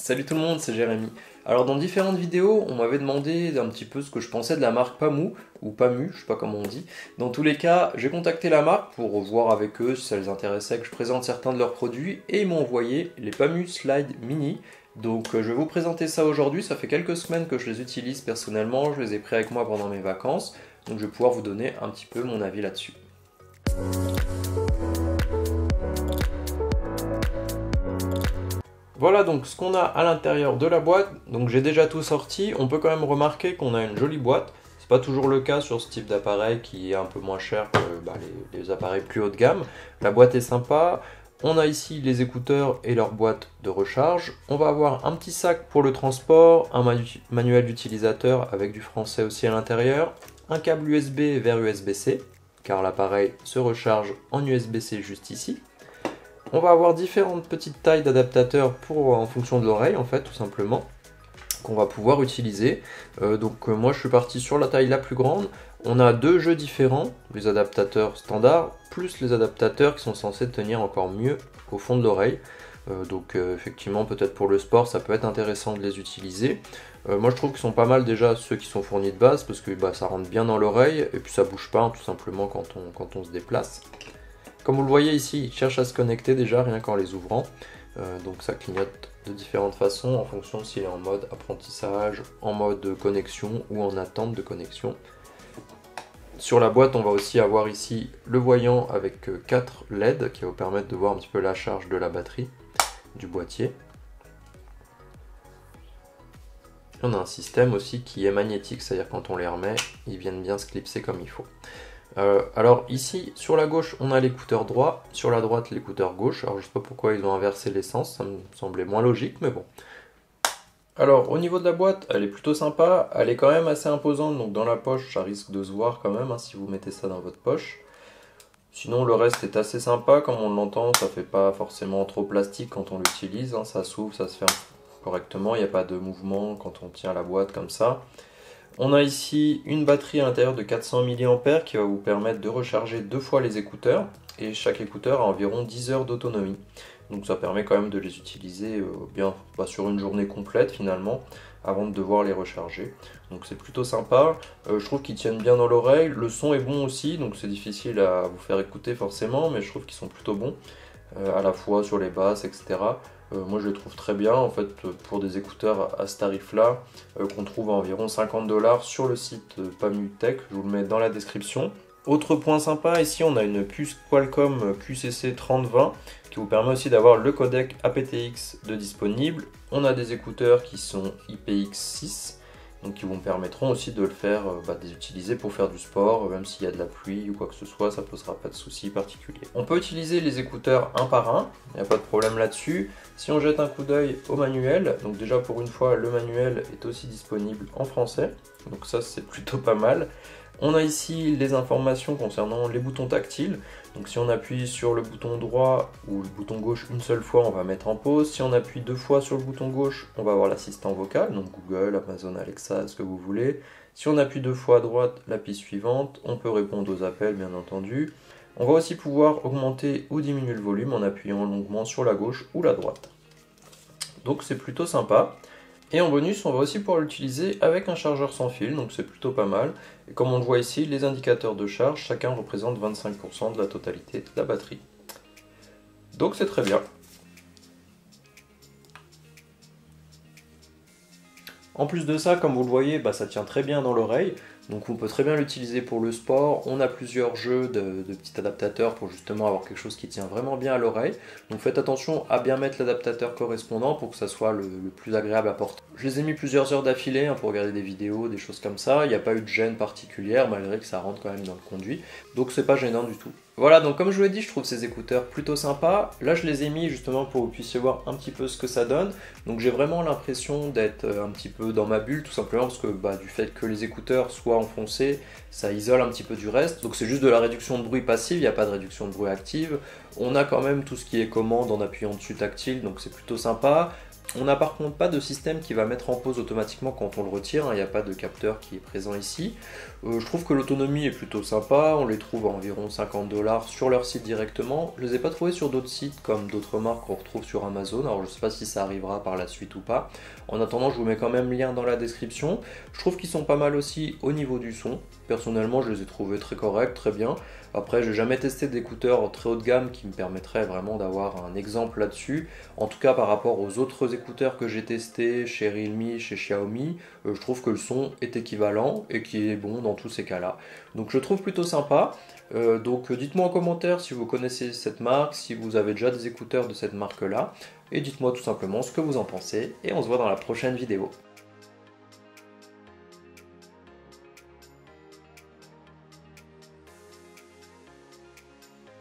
Salut tout le monde, c'est Jérémy. Alors dans différentes vidéos, on m'avait demandé un petit peu ce que je pensais de la marque Pamu, ou Pamu, je sais pas comment on dit. Dans tous les cas, j'ai contacté la marque pour voir avec eux si ça les intéressait que je présente certains de leurs produits, et ils m'ont envoyé les Pamu Slide Mini. Donc je vais vous présenter ça aujourd'hui, ça fait quelques semaines que je les utilise personnellement, je les ai pris avec moi pendant mes vacances, donc je vais pouvoir vous donner un petit peu mon avis là-dessus. Voilà donc ce qu'on a à l'intérieur de la boîte, donc j'ai déjà tout sorti, on peut quand même remarquer qu'on a une jolie boîte, c'est pas toujours le cas sur ce type d'appareil qui est un peu moins cher que les appareils plus haut de gamme. La boîte est sympa, on a ici les écouteurs et leur boîte de recharge, on va avoir un petit sac pour le transport, un manuel d'utilisateur avec du français aussi à l'intérieur, un câble USB vers USB-C, car l'appareil se recharge en USB-C juste ici. On va avoir différentes petites tailles d'adaptateurs en fonction de l'oreille en fait tout simplement qu'on va pouvoir utiliser. Moi je suis parti sur la taille la plus grande. On a deux jeux différents, les adaptateurs standards plus les adaptateurs qui sont censés tenir encore mieux au fond de l'oreille. Effectivement peut-être pour le sport ça peut être intéressant de les utiliser. Moi je trouve qu'ils sont pas mal déjà ceux qui sont fournis de base parce que ça rentre bien dans l'oreille et puis ça bouge pas tout simplement quand on se déplace. Comme vous le voyez ici, il cherche à se connecter déjà rien qu'en les ouvrant. Donc ça clignote de différentes façons en fonction s'il est en mode apprentissage, en mode connexion ou en attente de connexion. Sur la boîte, on va aussi avoir ici le voyant avec 4 LED qui va vous permettre de voir un petit peu la charge de la batterie du boîtier. On a un système aussi qui est magnétique, c'est-à-dire quand on les remet, ils viennent bien se clipser comme il faut. Alors ici, sur la gauche, on a l'écouteur droit, sur la droite, l'écouteur gauche. Alors je sais pas pourquoi ils ont inversé les sens, ça me semblait moins logique, mais bon. Alors au niveau de la boîte, elle est plutôt sympa, elle est quand même assez imposante, donc dans la poche, ça risque de se voir quand même, si vous mettez ça dans votre poche. Sinon le reste est assez sympa, comme on l'entend, ça fait pas forcément trop plastique quand on l'utilise, ça s'ouvre, ça se ferme correctement, il n'y a pas de mouvement quand on tient la boîte comme ça. On a ici une batterie à l'intérieur de 400 mAh qui va vous permettre de recharger 2 fois les écouteurs et chaque écouteur a environ 10 heures d'autonomie. Donc ça permet quand même de les utiliser sur une journée complète finalement avant de devoir les recharger. Donc c'est plutôt sympa, je trouve qu'ils tiennent bien dans l'oreille, le son est bon aussi donc c'est difficile à vous faire écouter forcément mais je trouve qu'ils sont plutôt bons à la fois sur les basses etc. Moi je les trouve très bien en fait pour des écouteurs à ce tarif là qu'on trouve à environ 50 $ sur le site Pamu Tech, je vous le mets dans la description. Autre point sympa, ici on a une puce Qualcomm QCC3020 qui vous permet aussi d'avoir le codec aptX de disponible. On a des écouteurs qui sont IPX6 donc qui vous permettront aussi de le faire, de les utiliser pour faire du sport, même s'il y a de la pluie ou quoi que ce soit, ça posera pas de soucis particuliers. On peut utiliser les écouteurs un par un, il n'y a pas de problème là-dessus. Si on jette un coup d'œil au manuel, donc déjà pour une fois le manuel est aussi disponible en français, donc ça c'est plutôt pas mal. On a ici les informations concernant les boutons tactiles, donc si on appuie sur le bouton droit ou le bouton gauche une seule fois, on va mettre en pause. Si on appuie 2 fois sur le bouton gauche, on va avoir l'assistant vocal, donc Google, Amazon, Alexa, ce que vous voulez. Si on appuie 2 fois à droite, la piste suivante, on peut répondre aux appels bien entendu. On va aussi pouvoir augmenter ou diminuer le volume en appuyant longuement sur la gauche ou la droite. Donc c'est plutôt sympa. Et en bonus, on va aussi pouvoir l'utiliser avec un chargeur sans fil, donc c'est plutôt pas mal. Et comme on le voit ici, les indicateurs de charge, chacun représente 25% de la totalité de la batterie. Donc c'est très bien. En plus de ça, comme vous le voyez, ça tient très bien dans l'oreille. Donc on peut très bien l'utiliser pour le sport. On a plusieurs jeux de petits adaptateurs pour justement avoir quelque chose qui tient vraiment bien à l'oreille. Donc faites attention à bien mettre l'adaptateur correspondant pour que ça soit le plus agréable à porter. Je les ai mis plusieurs heures d'affilée pour regarder des vidéos, des choses comme ça. Il n'y a pas eu de gêne particulière malgré que ça rentre quand même dans le conduit. Donc c'est pas gênant du tout. Voilà, donc comme je vous l'ai dit, je trouve ces écouteurs plutôt sympas. Là, je les ai mis justement pour que vous puissiez voir un petit peu ce que ça donne. Donc j'ai vraiment l'impression d'être un petit peu dans ma bulle, tout simplement parce que du fait que les écouteurs soient enfoncés, ça isole un petit peu du reste. Donc c'est juste de la réduction de bruit passive, il n'y a pas de réduction de bruit active. On a quand même tout ce qui est commande en appuyant dessus tactile, donc c'est plutôt sympa. On n'a par contre pas de système qui va mettre en pause automatiquement quand on le retire, hein, il n'y a pas de capteur qui est présent ici. Je trouve que l'autonomie est plutôt sympa, on les trouve à environ 50 $ sur leur site directement. Je ne les ai pas trouvés sur d'autres sites comme d'autres marques qu'on retrouve sur Amazon, alors je ne sais pas si ça arrivera par la suite ou pas. En attendant, je vous mets quand même le lien dans la description. Je trouve qu'ils sont pas mal aussi au niveau du son. Personnellement, je les ai trouvés très corrects, très bien. Après, j'ai jamais testé d'écouteurs très haut de gamme qui me permettraient vraiment d'avoir un exemple là-dessus. En tout cas, par rapport aux autres écouteurs que j'ai testés chez Realme, chez Xiaomi, je trouve que le son est équivalent et qui est bon dans tous ces cas-là. Donc je trouve plutôt sympa. Donc dites-moi en commentaire si vous connaissez cette marque, si vous avez déjà des écouteurs de cette marque-là. Et dites-moi tout simplement ce que vous en pensez. Et on se voit dans la prochaine vidéo.